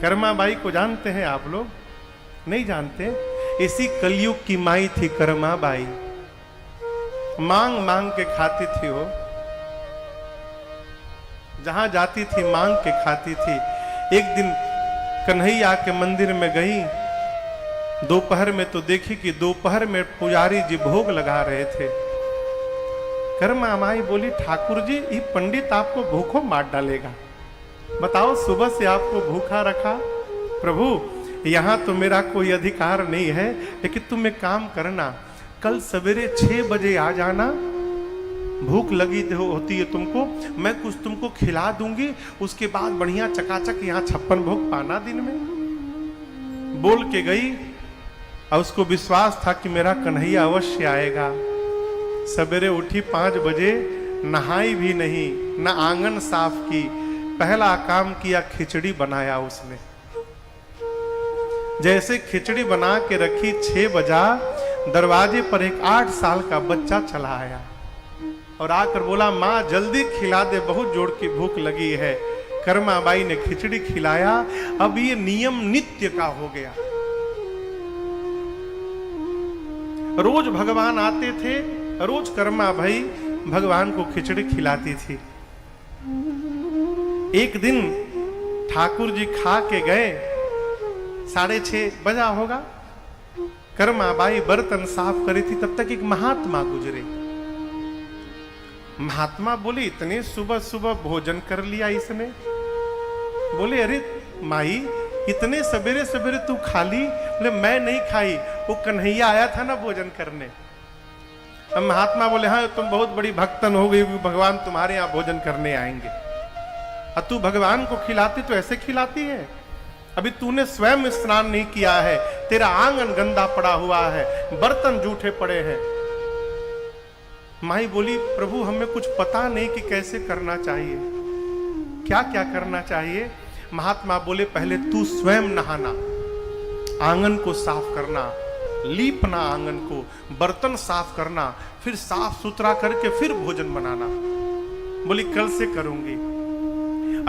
Karma by को जानते हैं आप लोग? नहीं जानते। इसी कलयुग की माई थी कर्मा बाई। मांग मांग के खाती थी वो, जहां जाती थी मांग के खाती थी। एक दिन कन्हैया के मंदिर में गई, दोपहर में तो देखी कि दोपहर में पुजारी जी भोग लगा रहे थे। कर्मा माई बोली, ठाकुर जी ये पंडित आपको भूखों मार डालेगा, बताओ सुबह से आपको भूखा रखा। प्रभु यहां तो मेरा कोई अधिकार नहीं है, लेकिन तुम एक काम करना, कल सवेरे 6 बजे आ जाना, भूख लगी होती है तुमको, मैं कुछ तुमको खिला दूंगी, उसके बाद बढ़िया चकाचक यहाँ 56 भोग पाना दिन में। बोल के गई और उसको विश्वास था कि मेरा कन्हैया अवश्य आएगा। सवेरे उठी 5 बजे, नहाई भी नहीं, न आंगन साफ की, पहला काम किया खिचड़ी बनाया उसने। जैसे खिचड़ी बना के रखी, 6 बजा, दरवाजे पर एक 8 साल का बच्चा चला आया और आकर बोला, माँ जल्दी खिला दे, बहुत जोर की भूख लगी है। कर्मा बाई ने खिचड़ी खिलाया। अब ये नियम नित्य का हो गया। रोज भगवान आते थे, रोज कर्मा भाई भगवान को खिचड़ी खिलाती थी। एक दिन ठाकुर जी खा के गए, 6:30 बजा होगा, कर्मा बाई बर्तन साफ करी थी, तब तक एक महात्मा गुजरे। महात्मा बोले, इतने सुबह सुबह भोजन कर लिया इसने? बोले, अरे माई इतने सवेरे सवेरे तू खा ली? बोले, मैं नहीं खाई, वो कन्हैया आया था ना भोजन करने। अब महात्मा बोले, हाँ तुम बहुत बड़ी भक्तन हो गई, भगवान तुम्हारे यहाँ भोजन करने आएंगे, और तू भगवान को खिलाती तो ऐसे खिलाती है? अभी तूने स्वयं स्नान नहीं किया है, तेरा आंगन गंदा पड़ा हुआ है, बर्तन जूठे पड़े हैं। माई बोली, प्रभु हमें कुछ पता नहीं कि कैसे करना चाहिए, क्या क्या करना चाहिए। महात्मा बोले, पहले तू स्वयं नहाना, आंगन को साफ करना, लीपना आंगन को, बर्तन साफ करना, फिर साफ सुथरा करके फिर भोजन बनाना। बोली, कल से करूंगी।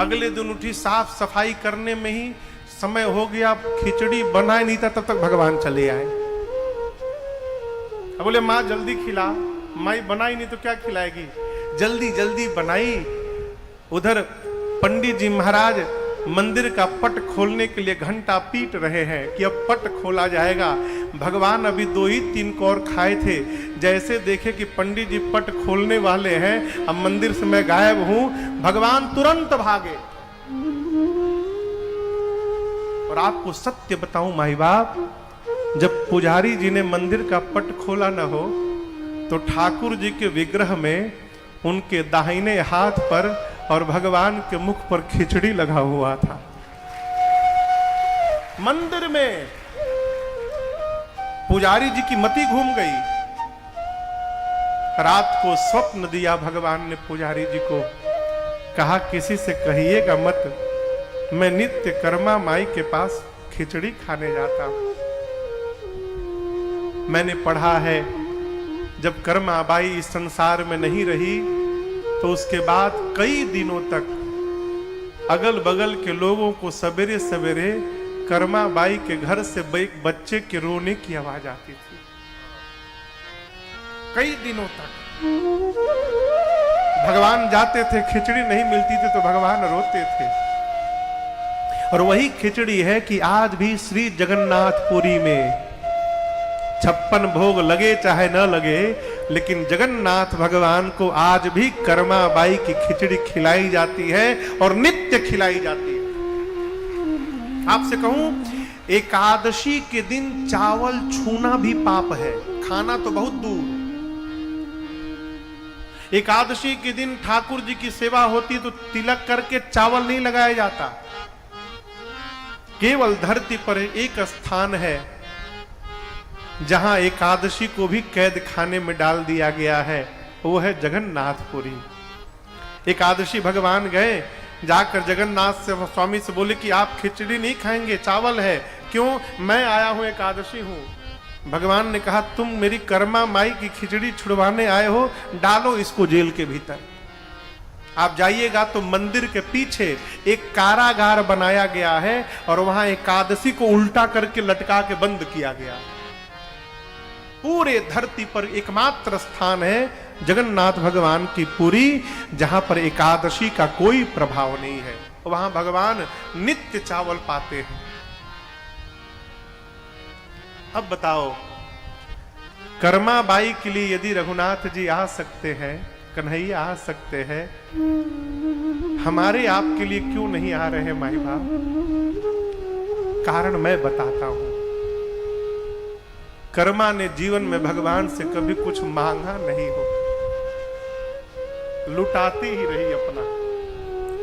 अगले दिन उठी, साफ सफाई करने में ही समय हो गया, खिचड़ी बनाए नहीं था, तब तक भगवान चले आए। अब बोले, माँ जल्दी खिला। माई बनाई नहीं तो क्या खिलाएगी? जल्दी जल्दी बनाई। उधर पंडित जी महाराज मंदिर का पट खोलने के लिए घंटा पीट रहे हैं कि अब पट खोला जाएगा। भगवान अभी 2 ही 3 कौर खाए थे, जैसे देखे कि पंडित जी पट खोलने वाले हैं, अब मंदिर से मैं गायब हूं, भगवान तुरंत भागे। और आपको सत्य बताऊं माई बाप, जब पुजारी जी ने मंदिर का पट खोला न हो, तो ठाकुर जी के विग्रह में उनके दाहिने हाथ पर और भगवान के मुख पर खिचड़ी लगा हुआ था। मंदिर में पुजारी जी की मति घूम गई। रात को स्वप्न दिया भगवान ने पुजारी जी को, कहा किसी से कहिएगा मत, मैं नित्य कर्मा माई के पास खिचड़ी खाने जाता हूं। मैंने पढ़ा है, जब कर्मा बाई इस संसार में नहीं रही तो उसके बाद कई दिनों तक अगल बगल के लोगों को सवेरे सवेरे कर्मा बाई के घर से एक बच्चे के रोने की आवाज आती थी। कई दिनों तक भगवान जाते थे, खिचड़ी नहीं मिलती थी तो भगवान रोते थे। और वही खिचड़ी है कि आज भी श्री जगन्नाथपुरी में 56 भोग लगे चाहे न लगे, लेकिन जगन्नाथ भगवान को आज भी कर्मा बाई की खिचड़ी खिलाई जाती है और नित्य खिलाई जाती है। आपसे कहूं, एकादशी के दिन चावल छूना भी पाप है, खाना तो बहुत दूर। एकादशी के दिन ठाकुर जी की सेवा होती तो तिलक करके चावल नहीं लगाया जाता। केवल धरती पर एक स्थान है जहां एकादशी को भी कैद खाने में डाल दिया गया है, वो है जगन्नाथपुरी। एकादशी भगवान गए, जाकर जगन्नाथ से स्वामी से बोले कि आप खिचड़ी नहीं खाएंगे, चावल है। क्यों? मैं आया हूं, एकादशी हूं। भगवान ने कहा, तुम मेरी कर्मा माई की खिचड़ी छुड़वाने आए हो, डालो इसको जेल के भीतर। आप जाइएगा तो मंदिर के पीछे एक कारागार बनाया गया है और वहां एकादशी को उल्टा करके लटका के बंद किया गया। पूरे धरती पर एकमात्र स्थान है जगन्नाथ भगवान की पुरी, जहां पर एकादशी का कोई प्रभाव नहीं है। वहां भगवान नित्य चावल पाते हैं। अब बताओ, कर्माबाई के लिए यदि रघुनाथ जी आ सकते हैं, कन्हैया आ सकते हैं, हमारे आपके लिए क्यों नहीं आ रहे माई बाप? कारण मैं बताता हूं। कर्मा ने जीवन में भगवान से कभी कुछ मांगा नहीं हो, लुटाती ही रही अपना।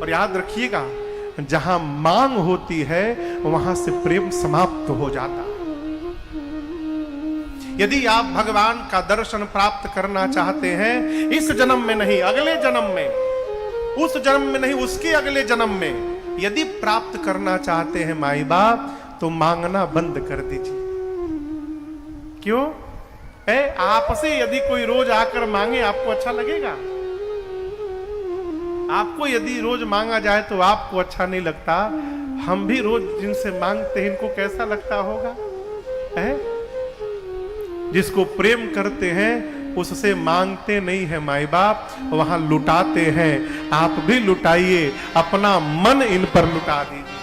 और याद रखिएगा, जहां मांग होती है वहां से प्रेम समाप्त हो जाता। यदि आप भगवान का दर्शन प्राप्त करना चाहते हैं, इस जन्म में नहीं, अगले जन्म में, उस जन्म में नहीं, उसके अगले जन्म में यदि प्राप्त करना चाहते हैं माई बाप, तो मांगना बंद कर दीजिए। क्यों? आपसे यदि कोई रोज आकर मांगे, आपको अच्छा लगेगा? आपको यदि रोज मांगा जाए तो आपको अच्छा नहीं लगता। हम भी रोज जिनसे मांगते हैं, इनको कैसा लगता होगा? जिसको प्रेम करते हैं उससे मांगते नहीं है माई बाप, वहां लुटाते हैं। आप भी लुटाइए, अपना मन इन पर लुटा दीजिए।